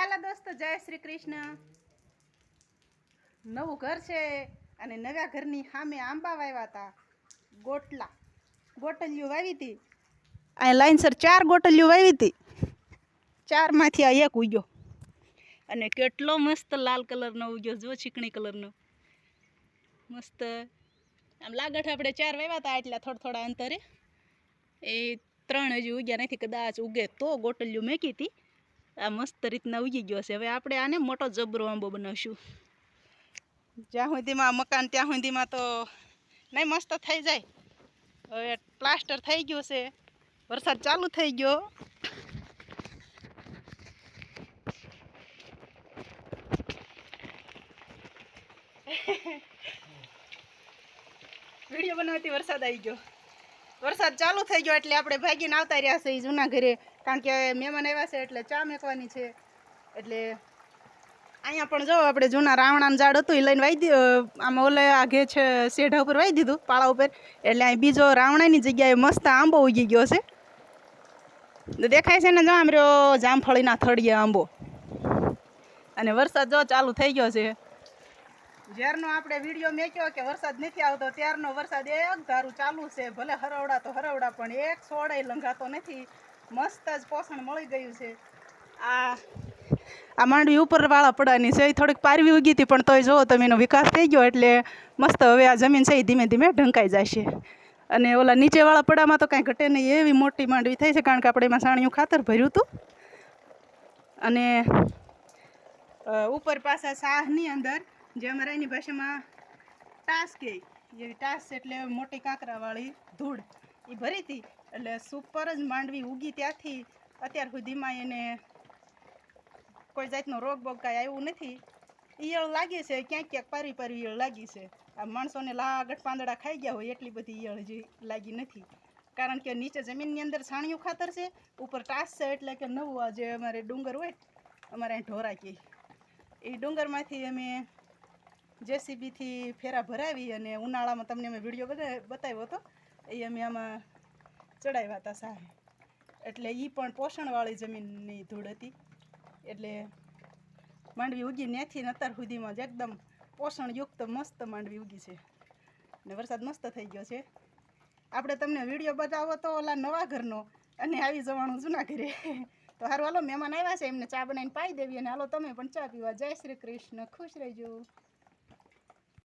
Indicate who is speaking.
Speaker 1: વાલા દોસ્તો જય શ્રી કૃષ્ણ। નવું ઘર છે અને નવા ઘરની સામે આંબા વાવ્યા હતા। ગોટલીઓ વાવી હતી। આ લાઈનસર 4 ગોટલીઓ વાવી હતી। 4માંથી આ એક ઉગ્યો અને કેટલો મસ્ત લાલ કલરનો ઉગ્યો, જો ચીકણી કલરનો મસ્ત। આમ લાગઠ આપણે 4 વાવ્યા હતા એટલા થોડા અંતરે, એ 3 હજી ઉગ્યા નથી, કદાચ ઉગે તો ગોટલીઓ મેકી હતી। આ મસ્ત રીતના ઉગી ગયો છે। હવે આપણે આને મોટો જબરો આંબો બનાવશું। જ્યાં સુધીમાં મકાન ત્યાં સુધીમાં તો નહીં મસ્ત થઈ જાય। હવે પ્લાસ્ટર થઈ ગયું છે, વરસાદ ચાલુ થઈ ગયો। વિડીયો બનાવતી વરસાદ આવી ગયો, વરસાદ ચાલુ થઈ ગયો એટલે આપણે ભાગીને આવતા રહ્યા છે જૂના ઘરે, કારણ કે મહેમાન આવ્યા છે એટલે ચા મેકવાની છે। એટલે અહીંયા પણ જો આપણે જૂના રાવણાનું ઝાડ હતું એ લઈને વાવી દીધું, આમાં ઓલે આગે છે શેઢા ઉપર વાવી દીધું પાળા ઉપર, એટલે અહીં બીજો રાવણાની જગ્યાએ મસ્ત આંબો ઉગી ગયો છે। દેખાય છે ને, જો આમ રહ્યો જામફળીના થળીએ આંબો, અને વરસાદ જો ચાલુ થઈ ગયો છે। જ્યારનો આપણે વિડીયો મેક્યો કે વરસાદ નથી આવતો ત્યારનો વરસાદ એક ધારું ચાલુ છે। ભલે હરવડા તો હરવડા, પણ એક છોડાય લંઘાતો નથી। મસ્ત જ પોષણ મળી ગયું છે। આ માંડવી ઉપરવાળા પડાની છે, એ થોડીક પારવી ઉગી હતી, પણ તોય જુઓ તમે એનો વિકાસ થઈ ગયો એટલે મસ્ત હવે આ જમીન છે એ ધીમે ધીમે ઢંકાઈ જશે। અને ઓલા નીચેવાળા પડામાં તો કાંઈ ઘટે નહીં એવી મોટી માંડવી થઈ છે, કારણ કે આપણે એમાં સાણિયું ખાતર ભર્યું હતું। અને ઉપર પાછા શાહની અંદર જે અમારા એની ભાષામાં ટાસ કહે, એવી ટાસ એટલે મોટી કાંકરાવાળી ધૂળ, એ ભરી હતી। એટલે સુપર જ માંડવી ઉગી ત્યાંથી અત્યાર સુધીમાં એને કોઈ જાતનો રોગ બોગ કાંઈ આવ્યું નથી। ઈયળ લાગી છે, ક્યાંક ક્યાંક પારી ઈયળ લાગી છે। આ માણસોને લાગટ પાંદડા ખાઈ ગયા હોય એટલી બધી ઈયળ હજી લાગી નથી, કારણ કે નીચે જમીનની અંદર છાણિયું ખાતર છે, ઉપર ટાસ છે, એટલે કે નવું આ જે અમારે ડુંગર હોય, અમારે અહીં ઢોરા કહે, એ ડુંગરમાંથી અમે જેસીબીથી ફેરા ભરાવી અને ઉનાળામાં તમને અમે વિડીયો બતાવ્યો હતો, એ અમે આમાં ચડાવ્યા હતા સાહે, એટલે એ પણ પોષણવાળી જમીનની ધૂળ હતી। એટલે માંડવી ઉગી ત્યાંથી અત્યાર સુધીમાં જ એકદમ પોષણયુક્ત મસ્ત માંડવી ઉગી છે, ને વરસાદ મસ્ત થઈ ગયો છે। આપણે તમને વિડીયો બતાવો તો ઓલા નવા ઘરનો, અને આવી જવાનું જૂના ઘરે। તો સારું, હાલો મહેમાન આવ્યા છે, એમને ચા બનાવીને પાઈ દેવી, અને હાલો તમે પણ ચા પીવા। જય શ્રી કૃષ્ણ, ખુશ રહેજો।